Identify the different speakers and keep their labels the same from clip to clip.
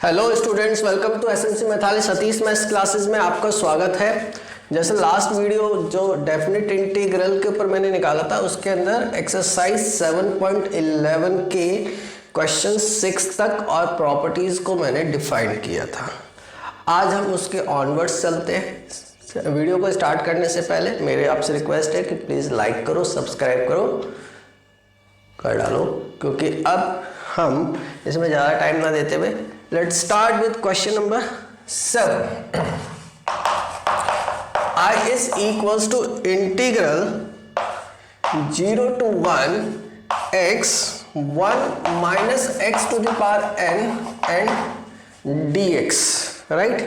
Speaker 1: Hello students, welcome to SMC मैथाली Satish maths classes में आपका स्वागत है। जैसे लास्ट वीडियो जो डेफिनेट इंटीग्रल के ऊपर मैंने निकाला था उसके अंदर एक्सरसाइज 7.11 के क्वेश्चन 6 तक और प्रॉपर्टीज को मैंने डिफाइन किया था। आज हम उसके ऑनवर्ड्स चलते हैं। वीडियो को स्टार्ट करने से पहले मेरे आपसे रिक्वेस्ट है कि प्लीज़ लाइक करो, सब्सक्राइब करो, कर डालो, क्योंकि अब हम इसमें ज़्यादा टाइम ना देते हुए let's start with question number 7. I is equals to integral 0 to 1 x 1 minus x to the power n and dx, right?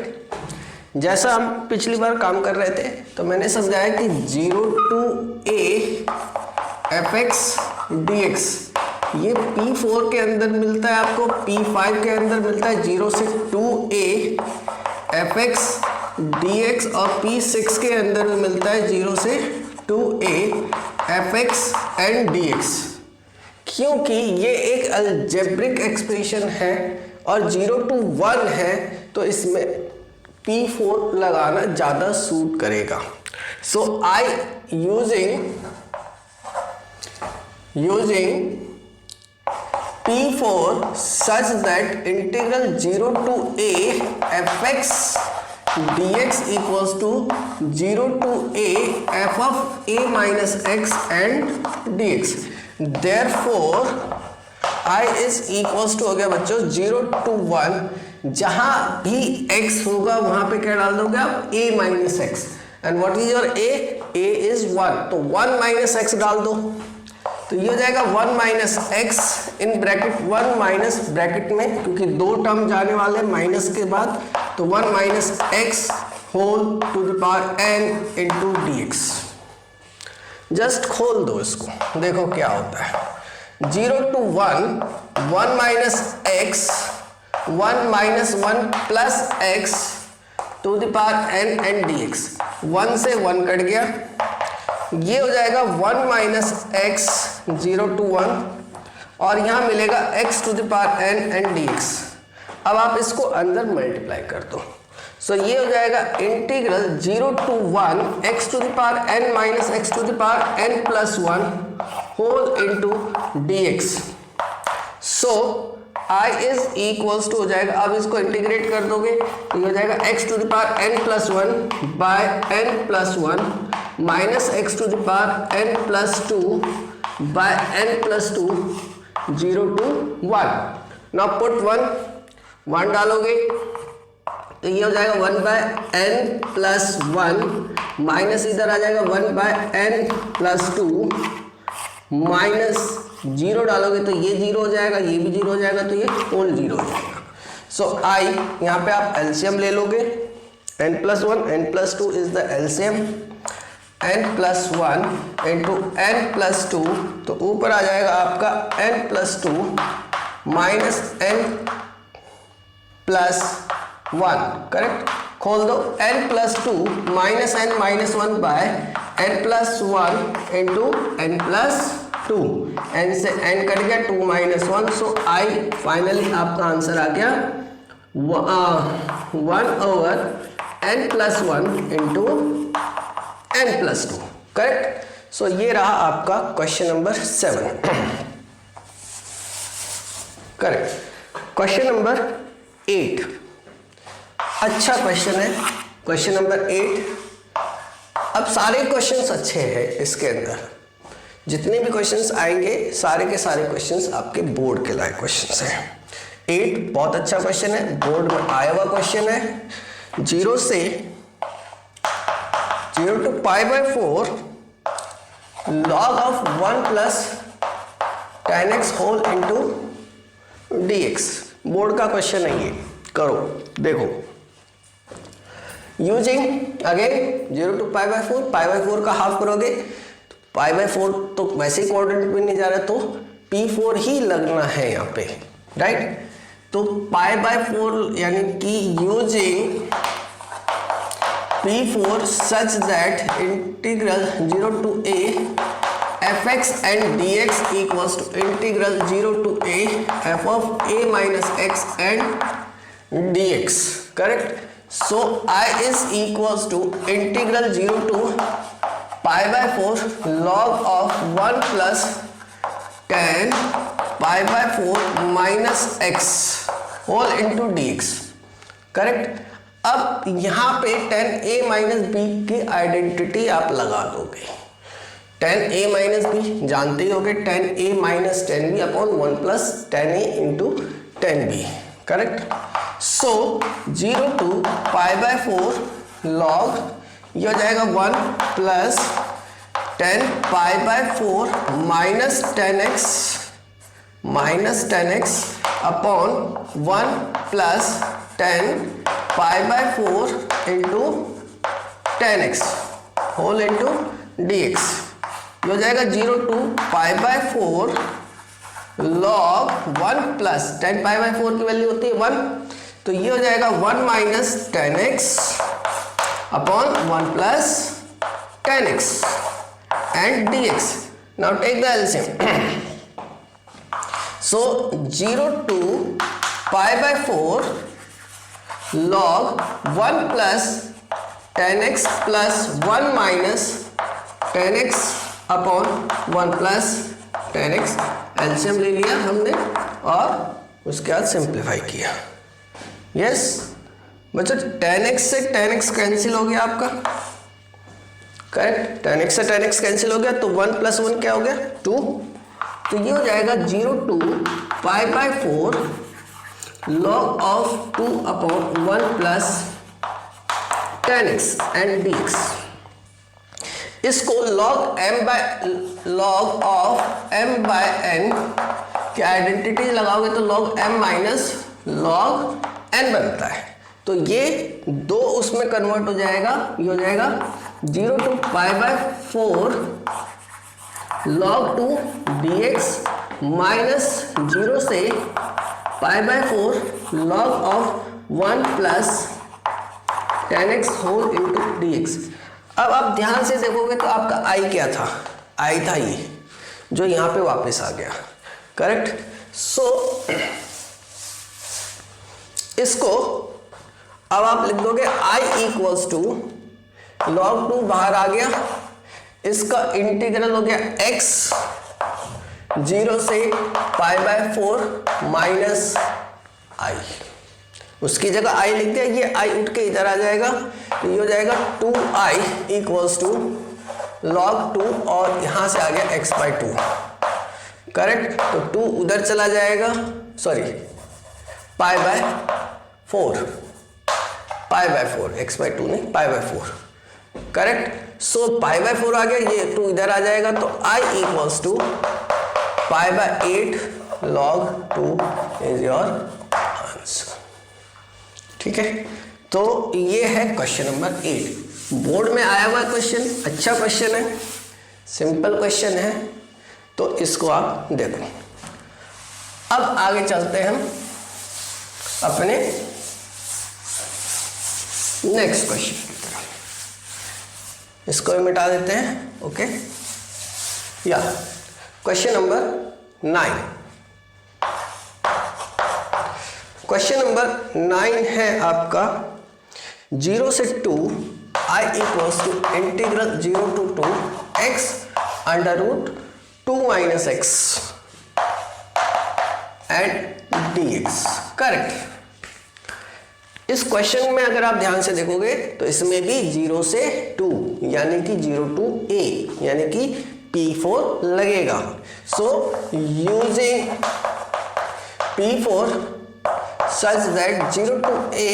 Speaker 1: जैसा हम पिछली बार काम कर रहे थे तो मैंने समझाया कि 0 to a fx dx ये P4 के अंदर मिलता है, आपको P5 के अंदर मिलता है 0 से 2a fx dx और P6 के अंदर में मिलता है 0 से 2a fx and dx। क्योंकि ये एक अलजेब्रिक एक्सप्रेशन है और 0 to 1 है तो इसमें P4 लगाना ज़्यादा सूट करेगा। So I using P4 such that integral 0 to a fx dx equals to 0 to a f of a minus x and dx. Therefore I is equals to हो गया बच्चों 0 to 1, जहां भी x होगा वहां पे क्या डाल दोगे आप a minus x and what is your a is 1, तो 1 minus x डाल दो तो ये हो जाएगा 1 minus x in bracket 1 minus bracket में, क्योंकि दो टर्म जाने वाले माइनस के बाद, तो 1 minus x whole to the power n into d x. Just खोल दो इसको, देखो क्या होता है। 0 to 1 1 minus x 1 minus 1 plus x to the power n and d x. 1 से 1 कट गया, ये हो जाएगा 1 माइनस एक्स 0 to 1 और यहाँ मिलेगा x to the power n and dx। अब आप इसको अंदर मल्टीप्लाई कर दो, सो ये हो जाएगा integral 0 to 1 x to the power n minus x to the power n plus 1 whole into dx। So I is equals to हो जाएगा, अब इसको इंटीग्रेट कर दोगे तो ये हो जाएगा x to the power n plus 1 by n plus 1 minus x to the power n plus 2 by n plus 2 0 to 1। Now put 1 डालोगे तो ये हो जाएगा 1 बाय n प्लस 1 माइनस इधर आ जाएगा 1 बाय n प्लस 2 माइनस 0 डालोगे तो ये 0 हो जाएगा, ये भी 0 हो जाएगा, तो ये होल 0 हो जाएगा। सो आई यहाँ पे आप एलसीएम ले लोगे, n plus 1 n plus 2 is the LCM, n plus 1 into n plus 2, तो ऊपर आ जाएगा आपका n plus 2 minus n plus 1, correct. खोल दो, n plus 2 minus n minus 1 by n plus 1 into n plus 2, n से n कट गया 2 minus 1, so I finally आपका आंसर आ गया 1 over n plus 1 into n plus 2, correct. So ये रहा आपका question number 7, correct. Question number 8 अच्छा question है, क्वेश्चन नंबर 8। अब सारे क्वेश्चंस अच्छे हैं, इसके अंदर जितने भी क्वेश्चंस आएंगे सारे के सारे क्वेश्चंस आपके बोर्ड के लायक क्वेश्चंस हैं। 8 बहुत अच्छा क्वेश्चन है, बोर्ड में आया हुआ क्वेश्चन है। 0 से 0 to pi by 4 log of 1 plus tan x whole into dx, board का क्वेश्चन है ये, करो देखो। Using again 0 to pi by 4 का हाफ करोगे, पाई बाय 4 तो वैसे ही कोऑर्डिनेट में नहीं जा रहा, तो P4 ही लगना है यहाँ पे, राइट। तो पाई बाय 4 यानी कि using P4 such that integral 0 to a fx and dx equals to integral 0 to a f of a minus x and dx, correct? So I is equals to integral 0 to pi by 4 log of 1 plus tan pi by 4 minus x whole into dx, correct? अब यहाँ पे tan a minus B की identity आप लगा दोगे। tan a minus B जानते ही होगे, tan a minus tan b upon 1 plus tan a into tan b, correct? So 0 to pi by 4 log ये हो जाएगा 1 plus tan pi by 4 minus tan x upon 1 plus tan pi by 4 into tan x whole into dx। ये हो जाएगा 0 to pi by 4 log 1 plus tan pi by 4 की value होती है 1, तो ये हो जाएगा 1 minus tan x upon 1 plus tan x and dx. Now take the LCM. So 0 to pi by 4 log 1 plus tan x plus 1 minus tan x upon 1 plus tan x, LCM ले लिया हमने और उसके बाद सिंप्लीफाई किया। Yes बच्चों, tan x से tan x cancel हो गया आपका, करेक्ट? tan x से tan x कैंसिल हो गया तो 1 प्लस 1 क्या हो गया 2, तो ये हो जाएगा 0 to pi by 4 log of 2 upon 1 plus tan x and dx। इसको log of m by n की आइडेंटिटी लगाओगे तो log m minus log n बनता है, तो ये दो उसमें कन्वर्ट हो जाएगा, ये हो जाएगा 0 to pi by 4 log 2 dx minus 0 से pi by 4 log of 1 plus tan x whole into dx। अब आप ध्यान से देखोगे तो आपका i क्या था, i था ये जो यहाँ पे वापस आ गया, करेक्ट? सो इसको अब आप लिख दोगे i इक्वल्स टू log 2 बाहर आ गया, इसका इंटीग्रल हो गया x 0 से पाई बाय 4 माइनस i, उसकी जगह i लिख दिया, ये i उठ के इधर आ जाएगा, तो ये हो जाएगा 2i इक्वल्स टू log 2 और यहां से आ गया x बाय 2, करेक्ट? तो 2 उधर चला जाएगा, sorry pi by 4 x by 2 नहीं pi by 4, correct? So pi by 4 आ गया, ये 2 इधर आ जाएगा, तो i equals to pi by 8 log 2 is your answer, ठीक है? तो ये है क्वेश्चन नंबर 8, बोर्ड में आया हुआ क्वेश्चन, अच्छा क्वेश्चन है, सिंपल क्वेश्चन है, तो इसको आप देखो। अब आगे चलते हैं हम अपने नेक्स्ट क्वेश्चन की तरफ, इसको भी मिटा देते हैं, ओके? या क्वेश्चन नंबर 9, क्वेश्चन नंबर 9 है आपका 0 से 2 i equals to integral 0 to 2 x under root 2 minus x and dx, correct? इस क्वेश्चन में अगर आप ध्यान से देखोगे तो इसमें भी 0 से 2 यानी कि 0 टू a यानी कि P4 लगेगा। So using P4 such that 0 to a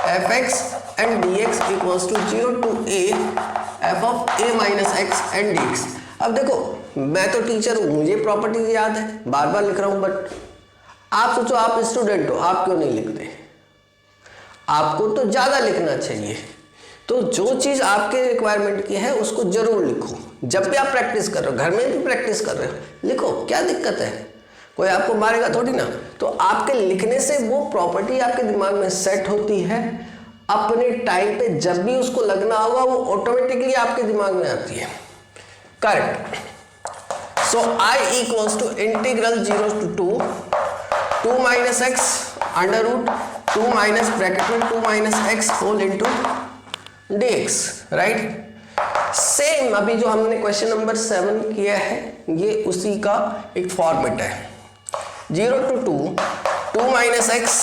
Speaker 1: fx and dx equals to 0 to a f of a minus x and dx। अब देखो मैं तो टीचर हूँ, मुझे प्रॉपर्टीज याद है, बार बार लिख रहा हूँ, बट आप सोचो आप स्टूडेंट हो, आप क्यों नहीं लिखते? आपको तो ज़्यादा लिखना चाहिए, तो जो चीज़ आपके रिक्वायरमेंट की है उसको जरूर लिखो। जब भी आप प्रैक्टिस कर रहे हो, घर में भी प्रैक्टिस कर रहे हो, लिखो, क्या दिक्कत है? कोई आपको मारेगा थोड़ी ना। तो आपके लिखने से वो प्रॉपर्टी आपके दिमाग में सेट होती है, अपने टाइम पे जब भी उसको लगना होगा वो ऑटोमेटिकली आपके दिमाग में आती है, correct? So I equals to integral 0 to 2 2 minus x under root 2 minus bracket में 2 minus x whole into dx, right. Same अभी जो हमने क्वेश्चन नंबर 7 किया है ये उसी का एक फॉर्मेट है। 0 to 2 माइनस एक्स,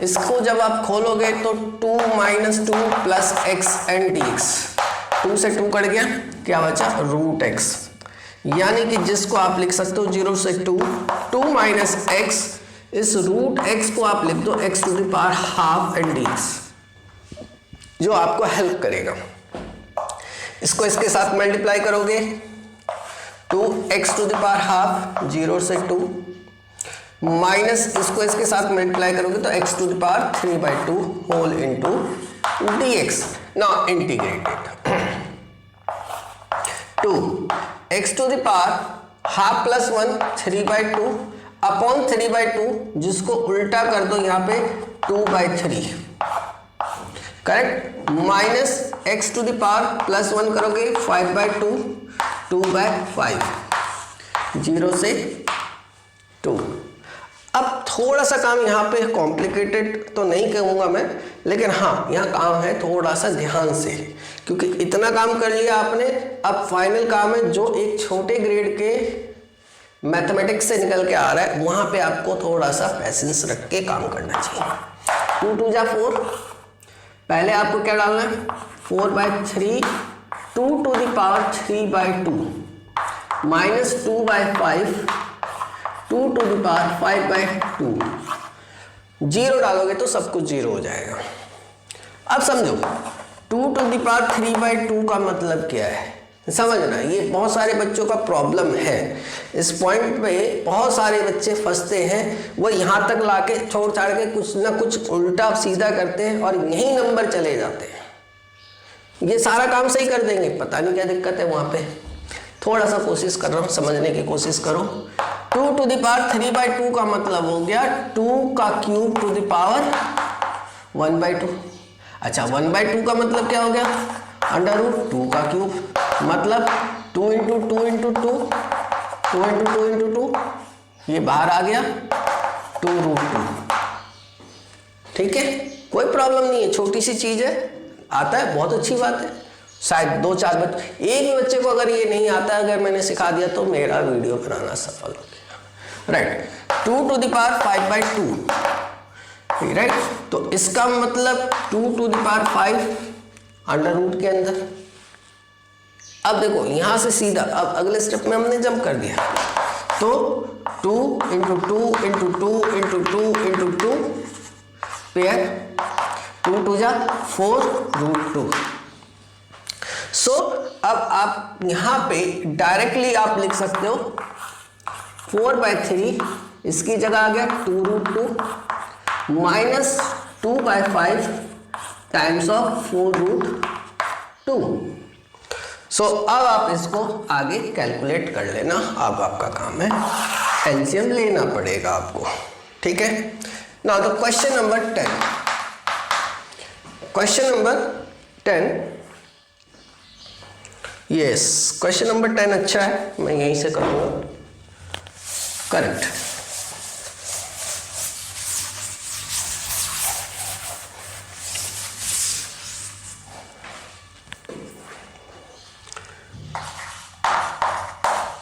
Speaker 1: इसको जब आप खोलोगे तो 2 minus 2 plus x and d x, 2 से 2 कट गया, क्या बचा रूट एक्स, यानी कि जिसको आप लिख सकते हो 0 से 2 माइनस एक्स, इस रूट एक्स को आप लिख दो x to the power half and d x, जो आपको हेल्प करेगा। इसको इसके साथ मल्टीप्लाई करोगे 2x to the power half 0 से 2 माइनस इसको इसके साथ मल्टीप्लाई करोगे तो x to the power 3/2 whole into dx। Now integrated 2x to the power half plus 1 3/2 upon 3/2, जिसको उल्टा कर दो यहाँ पे 2/3, correct, minus x to the power plus 1 करोगे 5/2 2/5, 0 से 2। अब थोड़ा सा काम यहाँ पे कॉम्प्लिकेटेड तो नहीं कहूँगा मैं, लेकिन हाँ यहाँ काम है थोड़ा सा ध्यान से, क्योंकि इतना काम कर लिया आपने, अब फाइनल काम है जो एक छोटे ग्रेड के मैथमेटिक्स से निकल के आ रहा है, वहाँ पे आपको थोड़ा सा पैसेंस रख के काम करना चाहिए। 2 2 जा 4, पहले आपको क्या डालना है 4/3 2 to the power 3/2 minus 2/5 2 to the power 5/2, 0 डालोगे तो सब कुछ 0 हो जाएगा। अब समझो 2 टू द पावर 3/2 का मतलब क्या है, समझना, ये बहुत सारे बच्चों का प्रॉब्लम है। इस पॉइंट पे बहुत सारे बच्चे फंसते हैं, वो यहाँ तक लाके छोड़ छाड़ के कुछ ना कुछ उल्टा सीधा करते हैं और यही नंबर चले जाते हैं। ये सारा काम सही कर देंगे, पता नहीं क्या दिक्कत है वहाँ पे। थोड़ा सा कोशिश कर रहा हूँ, समझने की कोशिश करो। 2 टू द पावर 3/2 का मतलब हो गया 2 का क्यूब टू द पावर 1/2। अच्छा 1/2 का मतलब क्या हो गया अंडर रूट 2 का क्यूब, मतलब 2 इंटू 2 इंटू 2 2 इंटू 2 इंटू 2, ये बाहर आ गया 2√2। ठीक है, कोई प्रॉब्लम नहीं है, छोटी सी चीज है, आता है बहुत अच्छी बात है। शायद 2-4 बच्चे, एक भी बच्चे को अगर ये नहीं आता, अगर मैंने सिखा दिया तो मेरा वीडियो बनाना सफल हो गया, right. 2 to the power 5/2, right, तो इसका मतलब 2 to the power 5 under root के अंदर। अब देखो यहां से सीधा, अब अगले स्टेप में हमने जंप कर दिया, तो 2 into 2 into 2 into 2 into 2 pair 2 2 जा 4√2। सो अब आप यहां पे डायरेक्टली आप लिख सकते हो 4/3, इसकी जगह आ गया 2√2 माइनस 2/5 टाइम्स ऑफ 4√2। सो अब आप इसको आगे कैलकुलेट कर लेना, अब आपका काम है, एलसीएम लेना पड़ेगा आपको, ठीक है। Now the question number 10, question number 10, yes question number 10 अच्छा है, मैं यहीं से करूँगा, करेक्ट।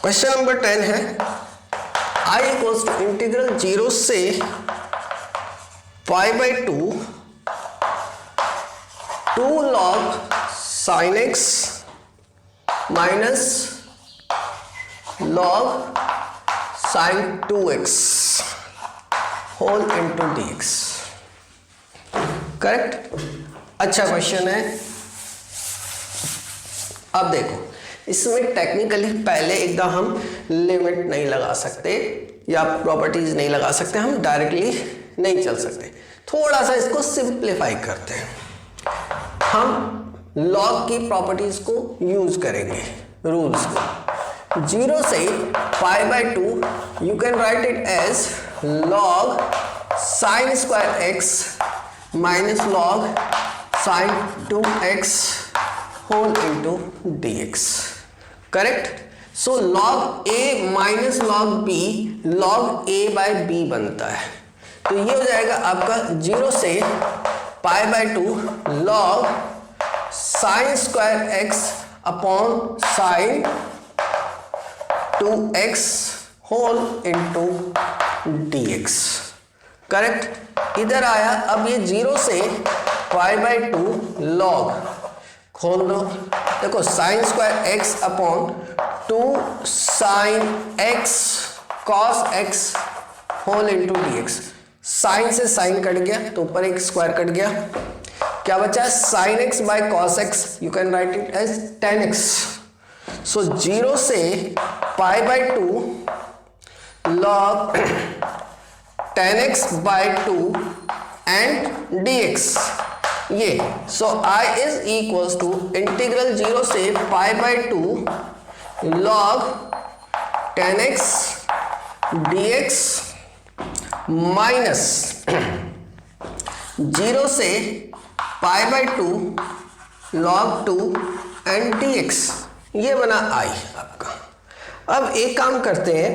Speaker 1: क्वेश्चन नंबर 10 है I इक्वल्स टू इंटीग्रल 0 से π/2 2 log sin x minus log sin 2x whole into dx, correct. अच्छा क्वेश्चन है। अब देखो इसमें टेक्निकली पहले एकदम हम लिमिट नहीं लगा सकते या प्रॉपर्टीज नहीं लगा सकते, हम डायरेक्टली नहीं चल सकते। थोड़ा सा इसको सिंप्लीफाई करते हैं, हम लॉग की प्रॉपर्टीज को यूज करेंगे, रूल्स को। 0 से π/2 you can write it as log sin square x minus log sin 2x whole into dx, correct. So log a minus log b log a by b बनता है, तो ये हो जाएगा आपका 0 से pi by 2 log sine square x upon sine 2x whole into dx। Correct. इधर आया, अब ये 0 से पाई बाय 2 लॉग, खोल दो, देखो sine square x upon 2 sine x cos x whole into dx। Sine से साइन कट गया तो ऊपर एक स्क्वायर कट गया, क्या बचा? Sine x by cos x, you can write it as tan x। So 0 से pi by 2 log tan x by 2 and dx ये। So I is equals to integral 0 से pi by 2 log tan x dx minus 0 से pi by 2 log 2 and dx, ये बना I आपका। अब एक काम करते हैं,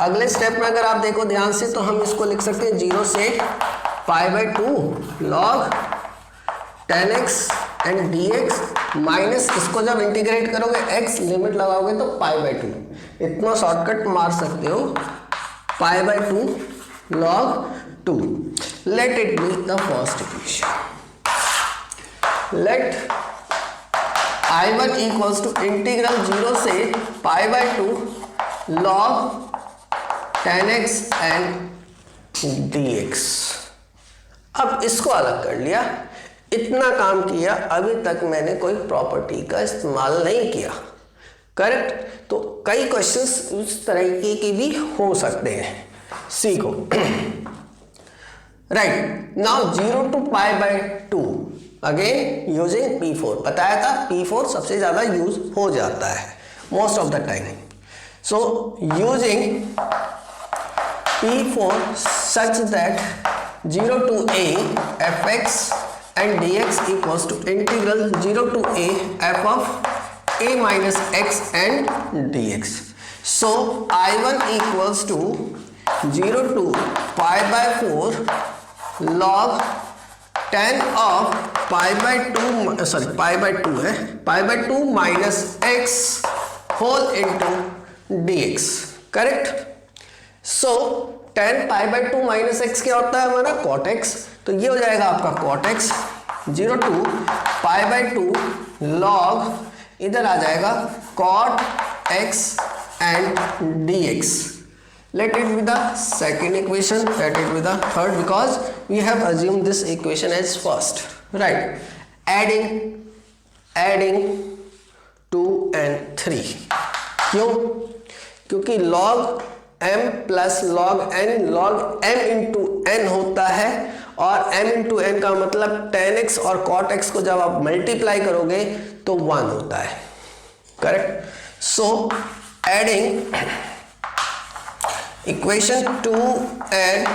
Speaker 1: अगले स्टेप में अगर आप देखो ध्यान से तो हम इसको लिख सकते हैं 0 से pi by 2 log tan x and dx minus इसको जब इंटीग्रेट करोगे x लिमिट लगाओगे तो पाई बाय 2, इतना शॉर्टकट मार सकते हो, pi by 2 log 2। Let it be the first equation. Let I1 equals to integral 0 से pi by 2 log tan x and dx। अब इसको अलग कर लिया, इतना काम किया, अभी तक मैंने कोई प्रॉपर्टी का इस्तेमाल नहीं किया। करेक्ट। तो कई क्वेश्चंस उस तरीके के भी हो सकते हैं, सीखो। Right, now 0 to pi by 2 again using P4। बताया था P4 सबसे ज्यादा यूज हो जाता है most of the time. So using P4 such that 0 to a fx and dx equals to integral 0 to a f of a minus x and dx. So I1 equals to 0 to pi by 4 log tan of pi by 2 sorry pi by 2 है, pi by 2 minus x whole into dx। Correct. So tan pi by 2 minus x क्या होता है हमारा? cot x। तो ये हो जाएगा आपका cot x 0 to pi by 2 log, इधर आ जाएगा cot x and dx। Let it be the second equation, let it be the third, because we have assumed this equation as first, right? Adding 2 and 3। क्यों? क्योंकि log m plus log m into n होता है, और m into n का मतलब tan x और cot x को जब आप मल्टीप्लाई करोगे तो 1 होता है। Correct. So adding equation 2 and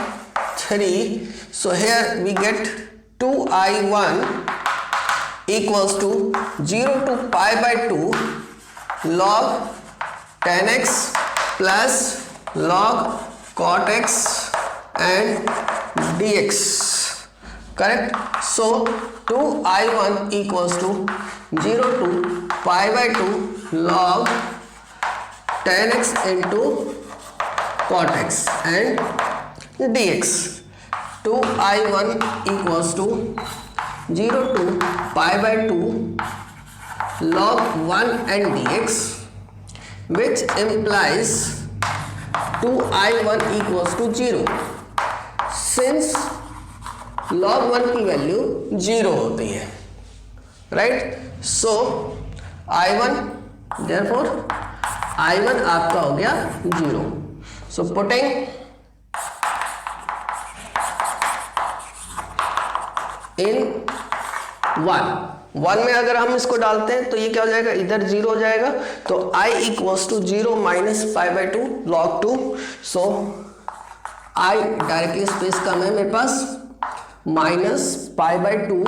Speaker 1: 3, so here we get 2i1 equals to 0 to pi by 2 log tan x plus log cot x and dx। correct। so 2i1 equals to 0 to pi by 2 log tan x into cot x and dx। 2i1 equals to 0 to pi by 2 log 1 and dx, which implies 2i1 equals to 0, since log 1 की value 0 होती है। Right. सो i1 therefore i1 आपका हो गया 0। So putting in 1 में अगर हम इसको डालते हैं तो ये क्या हो जाएगा? इधर 0 हो जाएगा, तो I equals to 0 minus pi by 2 log 2। So I directly space कम है मेरे पास, minus pi by 2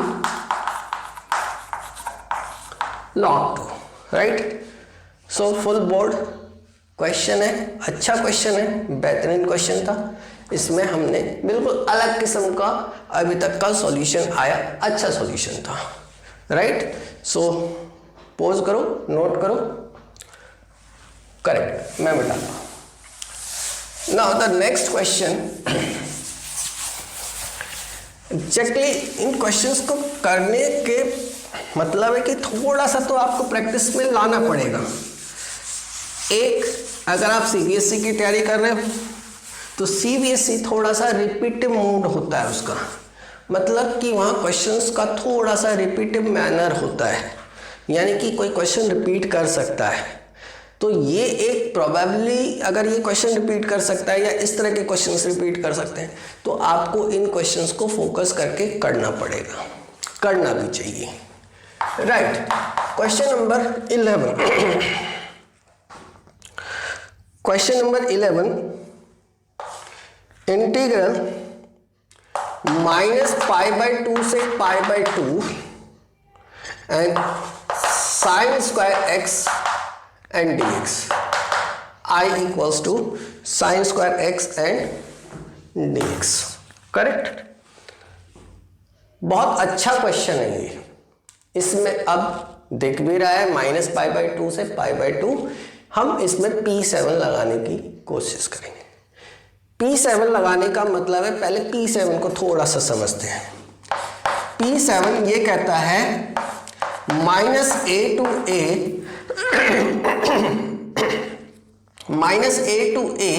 Speaker 1: log 2। Right. So full board question है, अच्छा क्वेश्चन है, बेहतरीन क्वेश्चन था। इसमें हमने बिल्कुल अलग किस्म का अभी तक का सॉल्यूशन आया, अच्छा सॉल्यूशन था, राइट। सो पॉज करो, नोट करो, करेक्ट, मैं बताता हूं। Now the next question, exactly in questions को करने के मतलब है कि थोड़ा सा तो आपको प्रैक्टिस में लाना पड़ेगा। एक, अगर आप सीबीएसई की तैयारी कर रहे हो तो सीबीएसई थोड़ा सा रिपीटिव मोड होता है उसका, मतलब कि वहाँ क्वेश्चंस का थोड़ा सा रिपीटिव मैनर होता है, यानी कि कोई क्वेश्चन रिपीट कर सकता है। तो ये एक प्रोबेबली अगर ये क्वेश्चन रिपीट कर सकता है या इस तरह के क्वेश्चंस रिपीट कर सकते हैं तो आपको इन क्वेश्चंस को फोकस करके करना पड़ेगा, करना भी चाहिए, right. Question number 11, question number 11, integral -π/2 से π/2 and sine square x and dx, I equals to sine square x and dx, correct. बहुत अच्छा क्वेश्चन है ये। इसमें अब दिख भी रहा है -π/2 से π/2, हम इसमें P7 लगाने की कोशिश करेंगे। P7 लगाने का मतलब है, पहले P7 को थोड़ा सा समझते हैं। P7 ये कहता है -a to a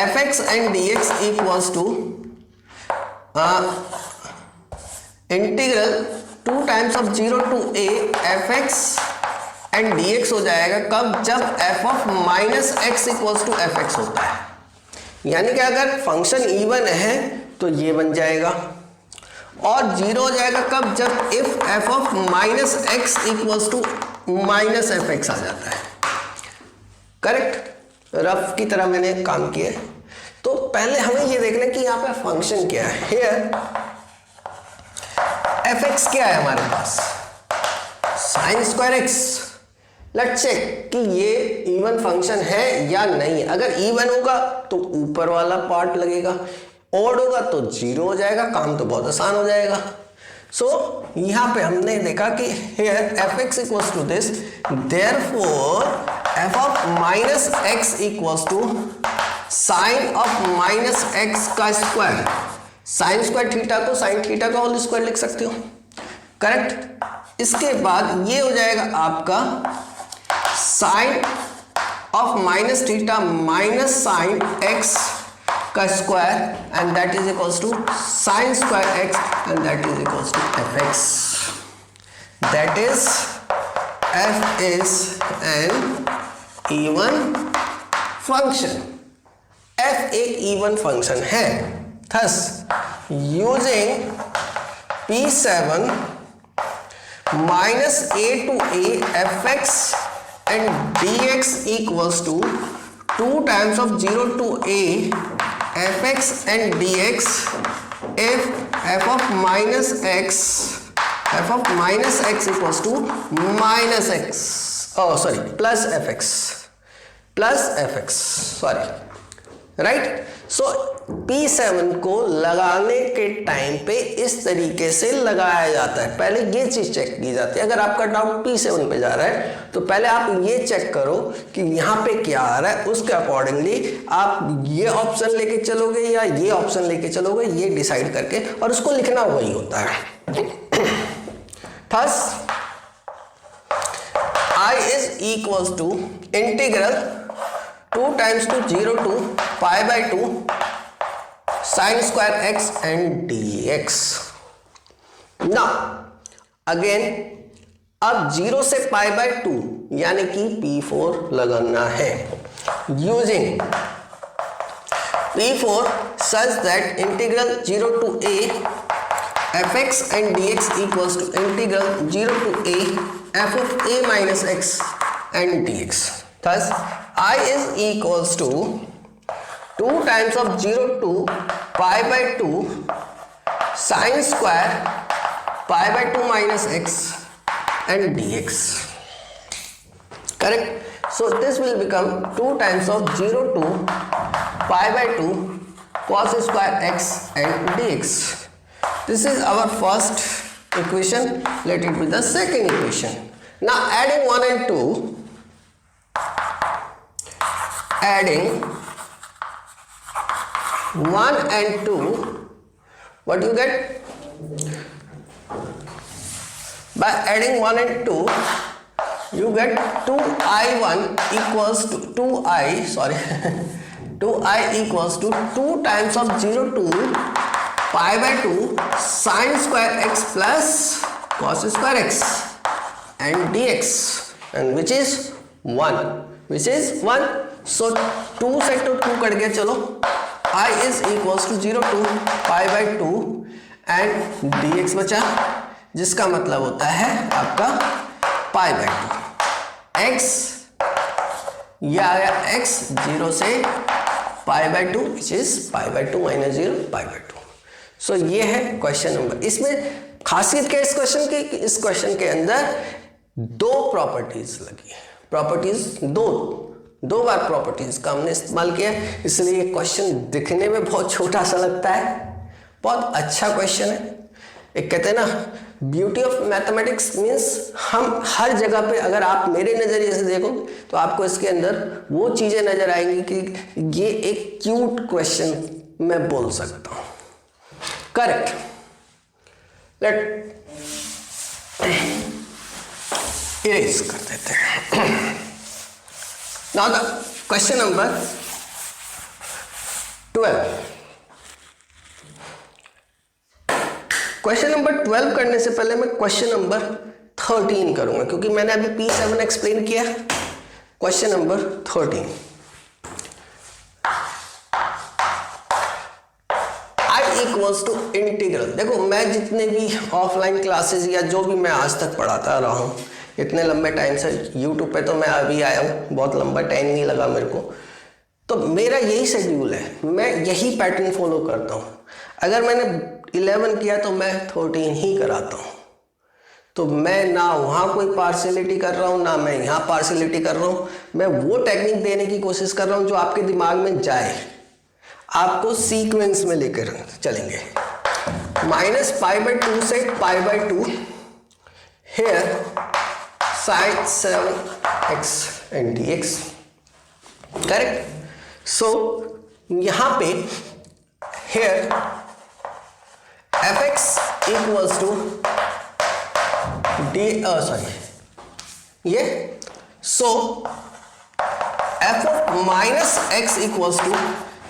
Speaker 1: fx and dx equals to integral 2 times of 0 to a fx and dx हो जाएगा कब, जब f of -x equals to fx होता है। यानी कि अगर फंक्शन इवन है तो ये बन जाएगा, और 0 हो जाएगा कब, जब if f of -x equals to -fx आ जाता है, करेक्ट। रफ की तरह मैंने काम किया है। तो पहले हमें ये देखना कि यहाँ पे फंक्शन क्या है। हियर fx क्या है हमारे पास, sine square x. Let's check कि ये इवन फंक्शन है या नहीं। अगर इवन होगा तो ऊपर वाला पार्ट लगेगा, ऑड होगा तो 0 हो जाएगा, काम तो बहुत आसान हो जाएगा। सो यहाँ पे हमने देखा कि here fx equals to this, therefore f of -x equals to sine of -x का स्क्वायर। साइन स्क्वायर थीटा को साइन थीटा का होल स्क्वायर लिख सकते हो, करेक्ट। इसके बाद ये हो जाएगा आपका sine of -θ minus sine x का square, and that is equals to sine square x, and that is equals to fx। That is f is an even function. f एक इवन फंक्शन है। Thus using P7 -a to a fx and dx equals to 2 times of 0 to a fx and dx if f of -x equals to -x, oh sorry, plus fx, sorry, right। So P7 को लगाने के time पे इस तरीके से लगाया जाता है। पहले ये चीज चेक की जाती है। अगर आपका डाउट P7 पे जा रहा है तो पहले आप ये चेक करो कि यहाँ पे क्या आ रहा है, उसके अकॉर्डिंगली आप ये ऑप्शन लेके चलोगे या ये ऑप्शन लेके चलोगे, ये डिसाइड करके, और उसको लिखना वही होता है। Thus I is equals to integral 2 times to 0 to π/2 sin square x and dx। Now again अब 0 से π/2 यानी कि P4 लगाना है। Using P4 such that integral 0 to a fx and dx equals to integral 0 to a f of a minus x and dx। Thus I is equals to 2 times of 0 to π/2 sin square π/2 minus x and dx, correct। So this will become 2 times of 0 to π/2 cos square x and dx. This is our first equation. Let it be the second equation. Now adding 1 and 2, adding 1 and 2, what do you get? By adding 1 and 2, you get 2i1 equals to 2i equals to 2 times of 0 to pi by 2 sin square x plus cos square x and dx, and which is 1. So 2 से तो 2 cut गया, चलो i is equals to 0 to pi by 2 and dx बचा, जिसका मतलब होता है आपका pi by 2. x ये आ गया x 0 से pi by 2 which is pi by 2 minus 0 pi by 2. सो ये है क्वेश्चन नंबर. इसमें खासियत क्या है इस क्वेश्चन की, इस क्वेश्चन के अंदर 2 प्रॉपर्टीज लगी है. प्रॉपर्टीज दो बार प्रॉपर्टीज का हमने इस्तेमाल किया, इसलिए ये क्वेश्चन दिखने में बहुत छोटा सा लगता है. बहुत अच्छा क्वेश्चन है. एक कहते हैं ना, ब्यूटी ऑफ मैथमेटिक्स मीन्स हम हर जगह पे, अगर आप मेरे नजरिए से देखो तो आपको इसके अंदर वो चीजें नजर आएंगी कि ये एक क्यूट क्वेश्चन मैं बोल सकता हूं. करेक्ट. लेट इरेज कर देते हैं. Now the question number 12. Question number 12 करने से पहले मैं क्वेश्चन नंबर 13 करूंगा, क्योंकि मैंने अभी P7 एक्सप्लेन किया. Question number 13, I equals to integral. देखो मैं जितने भी ऑफलाइन क्लासेस या जो भी मैं आज तक पढ़ाता रहा हूँ इतने लंबे टाइम से, यूट्यूब पे तो मैं अभी आया हूँ, बहुत लंबा टाइम नहीं लगा मेरे को, तो मेरा यही शेड्यूल है, मैं यही पैटर्न फॉलो करता हूँ. अगर मैंने 11 किया तो मैं 13 ही कराता हूँ. तो मैं ना वहाँ कोई पार्शियलिटी कर रहा हूँ ना मैं यहाँ पार्शियलिटी कर रहा हूँ. मैं वो टेक्निक देने की कोशिश कर रहा हूँ जो आपके दिमाग में जाए, आपको सीक्वेंस में लेकर चलेंगे. माइनस पाई बाई 2 से pi by 2 here sine 7x and dx. Correct. So यहाँ पे हेयर fx इक्वल्स टू ये, so f of minus x equals to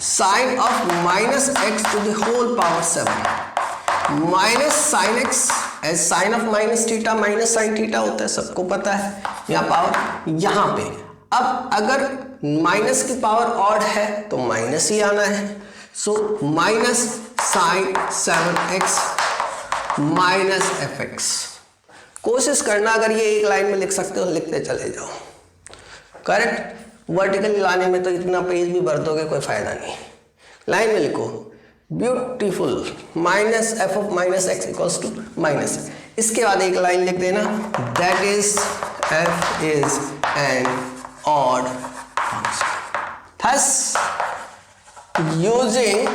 Speaker 1: sine of minus x to the whole power 7 minus sine x as sine of minus theta minus sine theta होता है, सबको पता है. यहाँ power यहाँ पे, अब अगर माइनस की पावर ऑड है तो माइनस ही आना है. So minus sine 7x minus fx. कोशिश करना अगर ये एक लाइन में लिख सकते हो लिखते चले जाओ. करेक्ट. वर्टिकली लाने में तो इतना पेज भी भर दोगे, कोई फायदा नहीं. लाइन में लिखो beautiful minus f of minus x equals to minus. इसके बाद एक लाइन लिख देना, that is f is an odd function. Thus using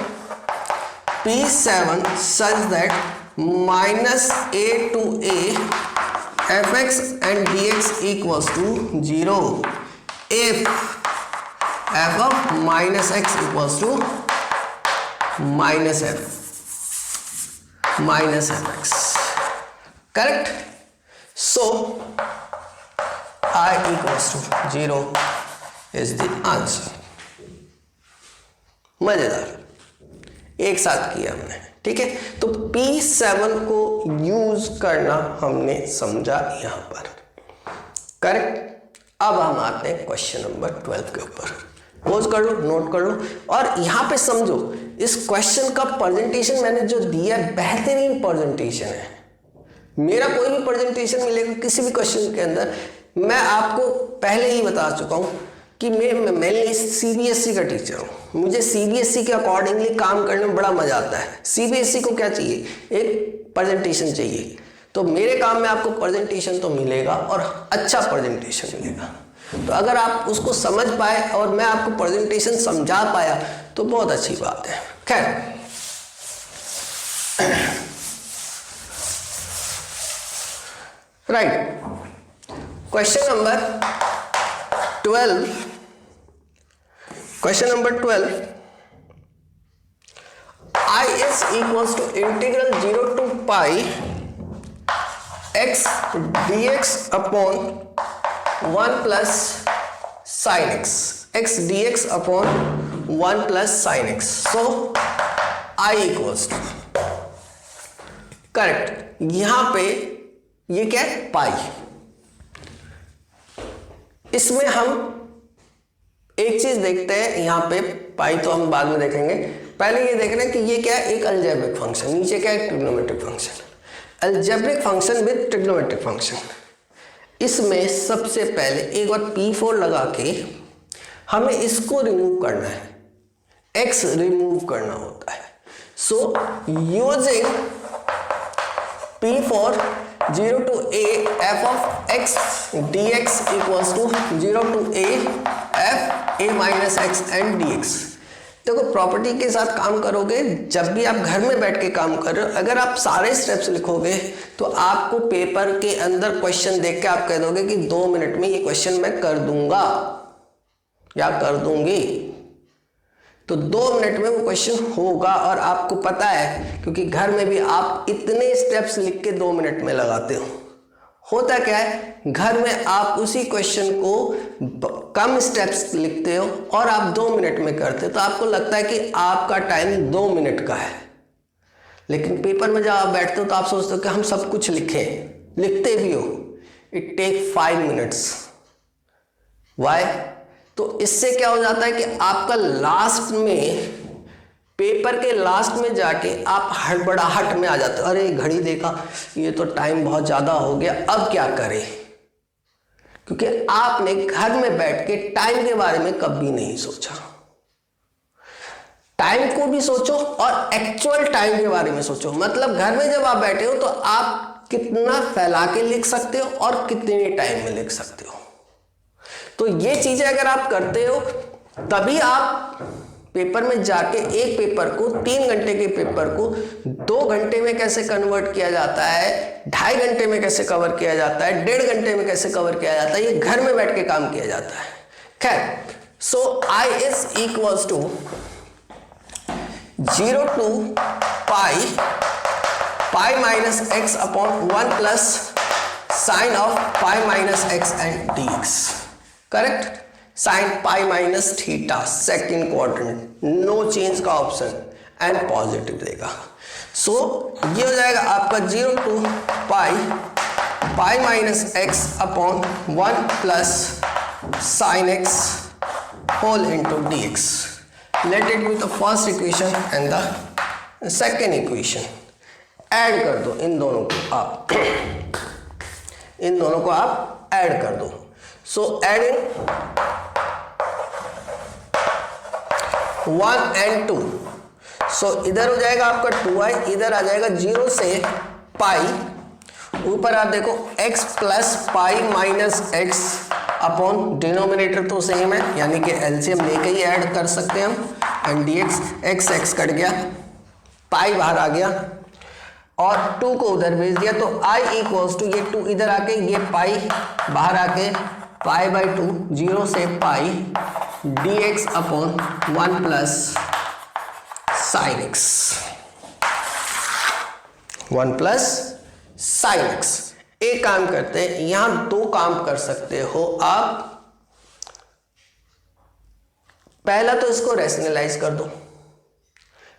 Speaker 1: P7 such that minus a to a fx and dx equals to 0 if f of minus x equals to minus fx. Correct. So I equals to 0 is the answer. मजेदार, एक साथ किया हमने. ठीक है, तो P7 को use करना हमने समझा यहां पर. करेक्ट. अब हम आते हैं क्वेश्चन नंबर 12 के ऊपर. पोज कर लो, नोट कर लो, और यहां पे समझो इस क्वेश्चन का प्रेजेंटेशन मैंने जो दिया है बेहतरीन प्रेजेंटेशन है. मेरा कोई भी प्रेजेंटेशन मिलेगा किसी भी क्वेश्चन के अंदर, मैं आपको पहले ही बता चुका हूं कि मैं सीबीएसई का टीचर हूँ. मुझे सीबीएसई के अकॉर्डिंगली काम करने में बड़ा मजा आता है. सीबीएसई को क्या चाहिए, एक प्रेजेंटेशन चाहिए. तो मेरे काम में आपको प्रेजेंटेशन तो मिलेगा और अच्छा प्रेजेंटेशन मिलेगा. तो अगर आप उसको समझ पाए और मैं आपको प्रेजेंटेशन समझा पाया तो बहुत अच्छी बात है। खैर, right, question number 12, question number 12, I is equals to integral 0 to pi x dx upon 1 plus sin x, x dx upon 1 plus sin x. So I equals to, correct, यहां पे ये क्या है, पाई। इसमें हम एक चीज देखते हैं, यहां पे पाई तो हम बाद में देखेंगे, पहले ये देख रहे हैं कि ये क्या है, एक अलजेब्रिक फंक्शन, नीचे क्या है, trigonometric function, algebraic function with trigonometric function. इसमें सबसे पहले एक बार P4 लगा के हमें इसको रिमूव करना है, x रिमूव करना होता है। So using P4 0 to a f of x dx equals to 0 to a f a minus x and dx। देखो, प्रॉपर्टी के साथ काम करोगे, जब भी आप घर में बैठ के काम कर रहे हो, अगर आप सारे स्टेप्स लिखोगे तो आपको पेपर के अंदर क्वेश्चन देख के आप कह दोगे कि 2 मिनट में ये क्वेश्चन मैं कर दूंगा या कर दूंगी, तो 2 मिनट में वो क्वेश्चन होगा। और आपको पता है, क्योंकि घर में भी आप इतने स्टेप्स लिख के 2 मिनट में लगाते हो। होता क्या है, घर में आप उसी क्वेश्चन को कम स्टेप्स लिखते हो और आप 2 मिनट में करते हो, तो आपको लगता है कि आपका टाइम 2 मिनट का है। लेकिन पेपर में जब आप बैठते हो तो आप सोचते हो कि हम सब कुछ लिखें, लिखते भी हो, इट टेक 5 मिनट्स। वाई? तो इससे क्या हो जाता है कि आपका लास्ट में, पेपर के लास्ट में जाके आप हड़बड़ाहट में आ जाते हो, अरे घड़ी देखा, ये तो टाइम बहुत ज़्यादा हो गया, अब क्या करें, क्योंकि आपने घर में बैठ के टाइम के बारे में कभी नहीं सोचा। टाइम को भी सोचो और एक्चुअल टाइम के बारे में सोचो। मतलब घर में जब आप बैठे हो तो आप कितना फैला के लिख सकते हो और कितने टाइम में लिख सकते हो। तो ये चीजें अगर आप करते हो तभी आप पेपर में जाके एक पेपर को, 3 घंटे के पेपर को 2 घंटे में कैसे कन्वर्ट किया जाता है, 2.5 घंटे में कैसे कवर किया जाता है, 1.5 घंटे में कैसे कवर किया जाता है, ये घर में बैठ के काम किया जाता है। खैर, सो I is equals to 0 to pi minus x upon 1 plus sin of pi minus x and dx। करेक्ट, sine pi minus theta, second quadrant, no change का ऑप्शन एंड पॉजिटिव देगा। सो ये हो जाएगा आपका 0 to pi minus x upon 1 plus sine x whole into d x. Let it be the first equation and the second equation. Add कर दो इन दोनों को आप, इन दोनों को आप ऐड कर दो। सो एडिंग 1 and 2, सो इधर हो जाएगा आपका 2i, इधर आ जाएगा 0 से पाई, ऊपर आप देखो x plus pi minus x upon denominator तो सेम है, यानी कि एलसीएम लेके ही ऐड कर सकते हैं हम, and dx, x x cut गया, पाई बाहर आ गया और 2 को उधर भेज दिया, तो i इक्वल्स टू ये 2 इधर आके, ये पाई बाहर आके पाई बाई 2, 0 से पाई dx upon 1 plus sine x, 1 plus sine x. एक काम करते हैं, यहां 2 काम कर सकते हो आप। पहला तो इसको रैशनलाइज कर दो,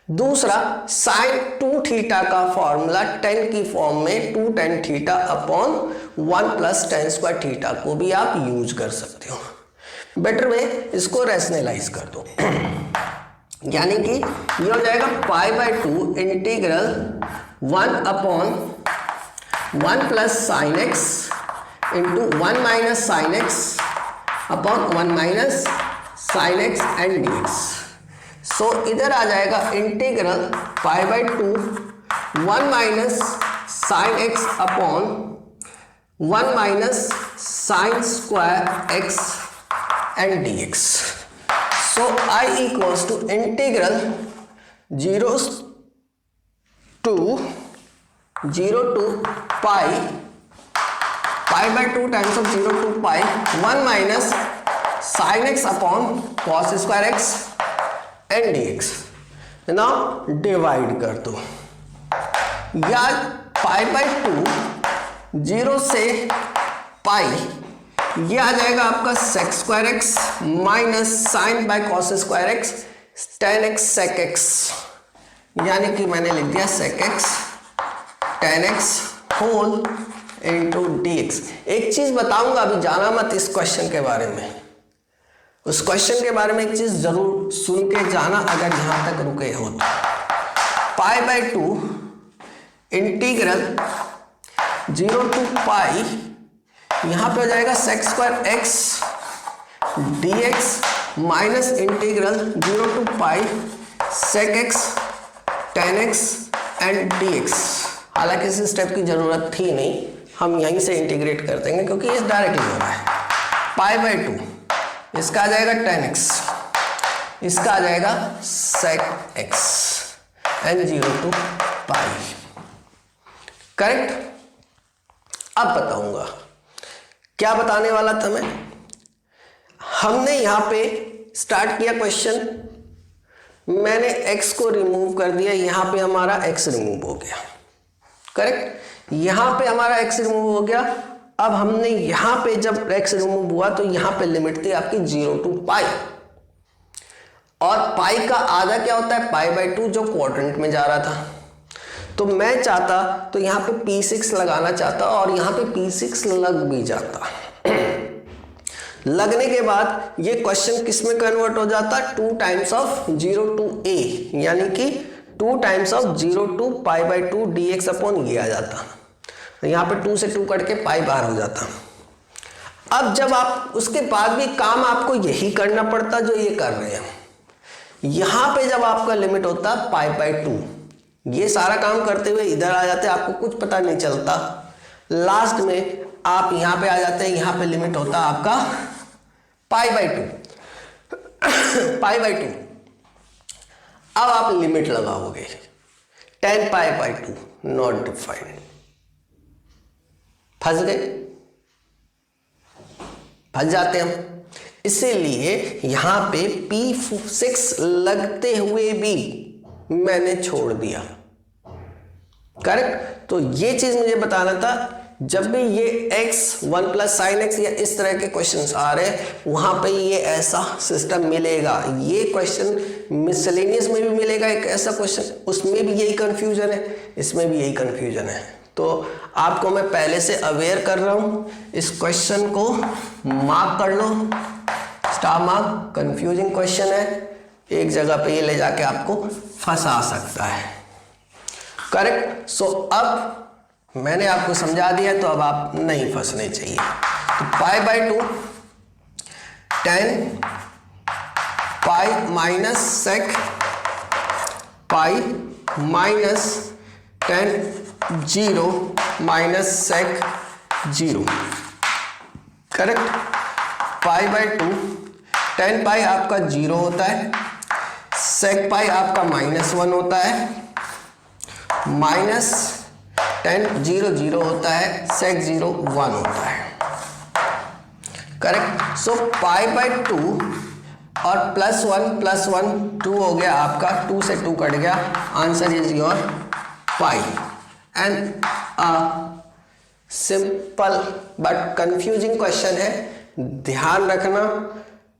Speaker 1: दूसरा साइन 2 थीटा का फॉर्मूला 10 की फॉर्म में 2 tan theta upon 1 plus tan square theta को भी आप यूज कर सकते हो। बेटर में इसको रैशनलाइज कर दो, यानी कि ये हो जाएगा pi by 2 integral 1 upon 1 plus sine x into 1 minus sine x upon 1 minus sine x and d x. So इधर आ जाएगा integral pi by 2 1 minus sine x upon 1 minus sine square x and dx. So I equals to integral 0 to pi by 2 times of 0 to pi 1 minus sin x upon cos square x and dx. now divide कर दो, या पाई by 2 0 से पाई, ये आ जाएगा आपका sec square x minus sine by cos square x tan x sec x, यानी कि मैंने लिख दिया sec x tan x whole into dx. एक चीज बताऊंगा, अभी जाना मत इस क्वेश्चन के बारे में, उस क्वेश्चन के बारे में एक चीज जरूर सुन के जाना अगर यहां तक रुके हो तो. Pi by 2 integral 0 to pi, यहां पे हो जाएगा sec square x dx minus integral 0 to pi sec x tan x and dx. हालांकि इस स्टेप की जरूरत थी नहीं, हम यहीं से इंटीग्रेट कर देंगे क्योंकि ये डायरेक्टली हो रहा है. पाई बाय 2, इसका आ जाएगा tan x, इसका आ जाएगा sec x and 0 to pi. Correct. अब बताऊंगा क्या बताने वाला था मैं. हमने यहां पे स्टार्ट किया क्वेश्चन, मैंने x को रिमूव कर दिया, यहां पे हमारा x रिमूव हो गया. करेक्ट. यहां पे हमारा x रिमूव हो गया. अब हमने यहां पे जब x रिमूव हुआ तो यहां पे लिमिट थी आपकी 0 टू पाई, और पाई का आधा क्या होता है, पाई बाय 2 जो क्वाड्रेंट में जा रहा था. तो मैं चाहता तो यहां पे P6 लगाना चाहता और यहां पे P6 लग भी जाता. लगने के बाद ये क्वेश्चन किस में कन्वर्ट हो जाता, 2 टाइम्स ऑफ 0 टू a, यानी कि 2 times of 0 to pi by 2 dx upon ये आ जाता. यहां पे 2 से 2 कट के पाई बाहर हो जाता. अब जब आप उसके बाद भी काम आपको यही करना पड़ता जो ये कर रहे हैं. यहां पे जब आपका लिमिट होता पाई बाय 2, ये सारा काम करते हुए इधर आ जाते, आपको कुछ पता नहीं चलता. लास्ट में आप यहां पे आ जाते हैं, यहां पे लिमिट होता आपका पाई बाय 2 पाई बाय 2. अब आप लिमिट लगाओगे tan pi by 2 not defined. फंस गए, फंस जाते हम. इसीलिए यहां पे P6 लगते हुए भी मैंने छोड़ दिया. करेक्ट. तो ये चीज मुझे बताना था, जब भी ये x 1 प्लस साइन एक्स या इस तरह के क्वेश्चंस आ रहे हैं, वहां पे ये ऐसा सिस्टम मिलेगा. ये क्वेश्चन मिसलेनियस में भी मिलेगा एक ऐसा क्वेश्चन, उसमें भी यही कंफ्यूजन है, इसमें भी यही कंफ्यूजन है. तो आपको मैं पहले से अवेयर कर रहा हूं. इस क्वेश्चन को मार्क कर लो, स्टार मार्क. कंफ्यूजिंग क्वेश्चन है, एक जगह पे ये ले जाके आपको फंसा सकता है. करेक्ट. सो अब मैंने आपको समझा दिया, तो अब आप नहीं फंसने चाहिए. तो pi by 2 tan pi minus sec pi minus tan 0 minus sec 0. Correct. Pi by 2 tan pi आपका 0 होता है, सेक पाई आपका -1 होता है, माइनस tan 0 0 होता है, sec 0 1 होता है. करेक्ट. सो पाई बाय 2 और +1 2 हो गया आपका, 2 से 2 कट गया. Answer is your pi. And simple but confusing question है, ध्यान रखना.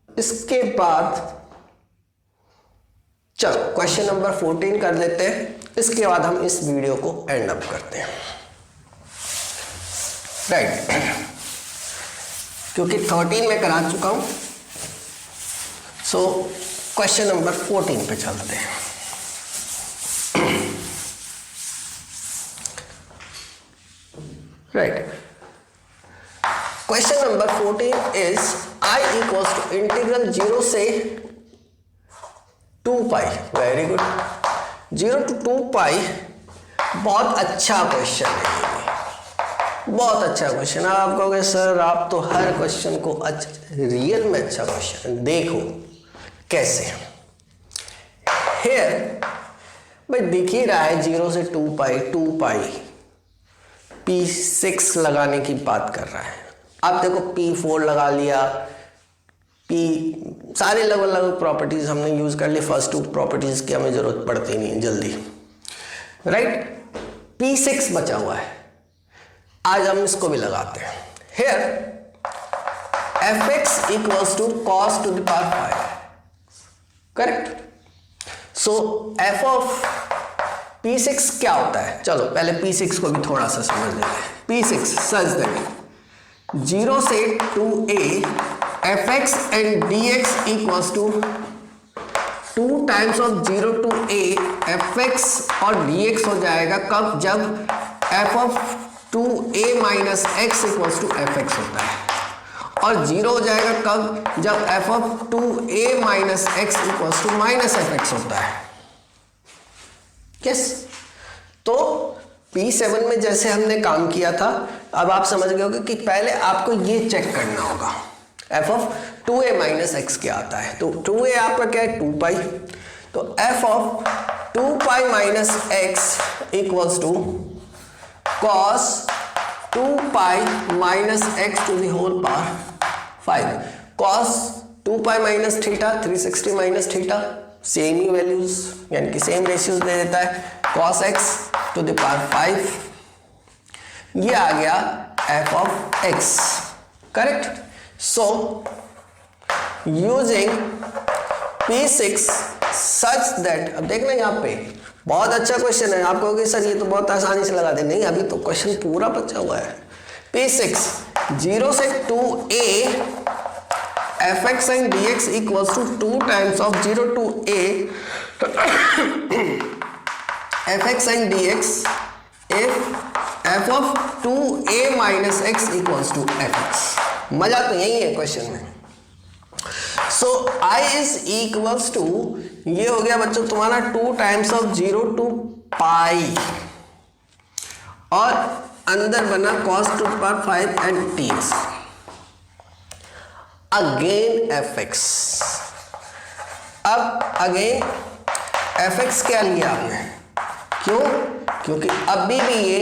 Speaker 1: इसके बाद चलो क्वेश्चन नंबर 14 कर लेते हैं, इसके बाद हम इस वीडियो को एंड अप करते हैं. राइट. क्योंकि 13 में करा चुका हूं, सो क्वेश्चन नंबर 14 पे चलते हैं. Right. Question number 14 is I equals to integral 0 से 2 पाई. Very good. 0 टू 2 पाई बहुत अच्छा क्वेश्चन है, बहुत अच्छा क्वेश्चन है। आप कहोगे सर आप तो हर क्वेश्चन को रियल में अच्छा क्वेश्चन है। देखो कैसे हेयर भाई दिख ही रहा है 0 से 2 पाई P6 लगाने की बात कर रहा है। आप देखो P4 लगा लिया, सारे अलग अलग प्रॉपर्टीज हमने यूज कर ली। फर्स्ट 2 प्रॉपर्टीज की हमें जरूरत पड़ती नहीं है जल्दी, राइट। P6 बचा हुआ है, आज हम इसको भी लगाते हैं। Here fx equals to cos to the power 5, correct. So f of P6 क्या होता है, चलो पहले P6 को भी थोड़ा सा समझ लेते हैं। P6 सच दैट 0 से 2a fx and dx equals to 2 times of 0 to a fx और dx हो जाएगा कब, जब f of 2a minus x equals to fx होता है, और 0 हो जाएगा कब, जब f of 2a minus x equals to minus fx होता है। यस, तो P7 में जैसे हमने काम किया था, अब आप समझ गए होंगे कि पहले आपको ये चेक करना होगा f of 2a minus x क्या आता है। तो 2a आपका क्या है 2 पाई, तो f of 2 pi minus x equals to cos 2 pi minus x to the whole power 5। cos 2 pi minus theta 360 minus theta, same ही वैल्यूज यानी कि सेम रेशियोज दे देता है। cos x to the power 5, ये आ गया f of x, correct. So using P6 such that, अब देखना यहाँ पे बहुत अच्छा क्वेश्चन है। आप कहोगे सर ये तो बहुत आसानी से लगा दे, नहीं अभी तो क्वेश्चन पूरा बचा हुआ है। P6 0 से 2a fx and dx equals to 2 times of 0 to a fx and dx if f of 2a minus x equals to fx। मजा तो यही है क्वेश्चन में। सो I is equals to, ये हो गया बच्चों तुम्हारा 2 टाइम्स ऑफ 0 to पाई, और अंदर बना cos to power 5 and dx again fx। अब अगेन fx क्या लिया आपने, क्यों, क्योंकि अभी भी ये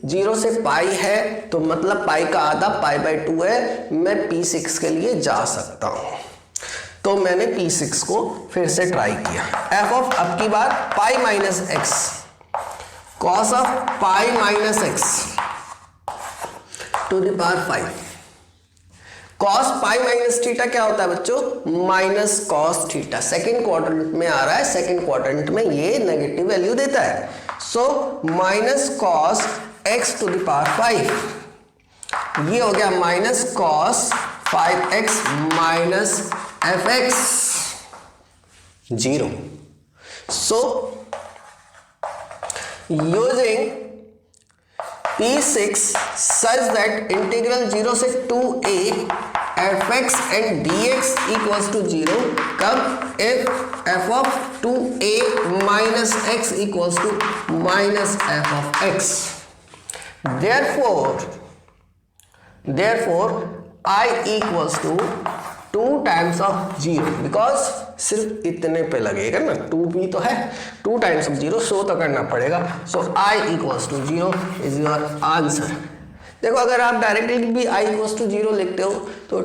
Speaker 1: 0 से पाई है, तो मतलब पाई का आधा π/2 है। मैं P6 के लिए जा सकता हूं, तो मैंने P6 को फिर से ट्राई किया। f ऑफ अब की बार pi minus x, cos of pi minus x to the power 5। Cos pi minus theta क्या होता है बच्चों, minus cos theta. Second quadrant में आ रहा है, सेकेंड क्वाड्रेंट में ये नेगेटिव वैल्यU देता है। So minus cos x to the power 5, ये हो गया minus cos 5x minus fx 0। So using P6 such that integral 0 से 2a fx and dx equals to 0 कब, if f of 2a minus x equals to minus f of x। therefore I equals to 2 times of 0, because सिर्फ इतने पे लगेगा ना, 2 भी तो है, 2 टाइम्स ऑफ 0 शो तो करना पड़ेगा। So I equals to 0 is your answer. देखो अगर आप डायरेक्टली भी I इक्वल्स टू 0 लिखते हो तो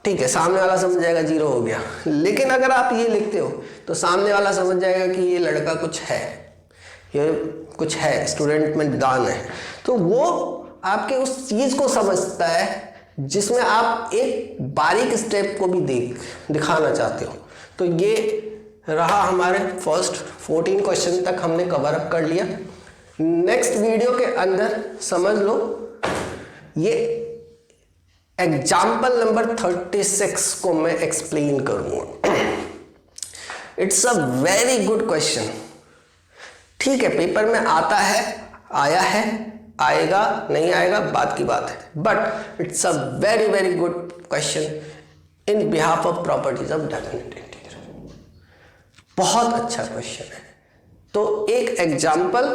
Speaker 1: ठीक है, सामने वाला समझ जाएगा 0 हो गया, लेकिन अगर आप ये लिखते हो तो सामने वाला समझ जाएगा कि ये लड़का कुछ है, ये कुछ है, स्टूडेंट में दान है, तो वो आपके उस चीज को समझता है जिसमें आप एक बारीक स्टेप को भी दिखाना चाहते हो। तो ये रहा हमारे फर्स्ट 14 क्वेश्चन तक हमने कवर अप कर लिया। नेक्स्ट वीडियो के अंदर समझ लो ये एग्जाम्पल नंबर 36 को मैं एक्सप्लेन करूंगा। It's a very good question. ठीक है, पेपर में आता है, आया है, आएगा नहीं आएगा बात की बात है, but it's a very very good question in behalf of properties of definite integral. बहुत अच्छा क्वेश्चन है। तो एक एग्जाम्पल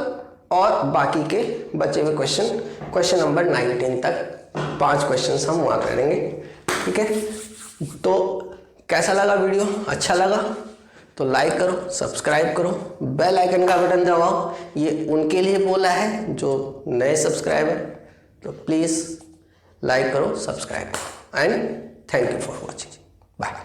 Speaker 1: और बाकी के बचे हुए क्वेश्चन नंबर 19 तक 5 क्वेश्चन हम वहाँ करेंगे। ठीक है, तो कैसा लगा वीडियो? अच्छा लगा तो लाइक करो, सब्सक्राइब करो, बेल आइकन का बटन दबाओ। ये उनके लिए बोला है जो नए सब्सक्राइबर, तो प्लीज़ लाइक करो, सब्सक्राइब करो and thank you for watching. Bye.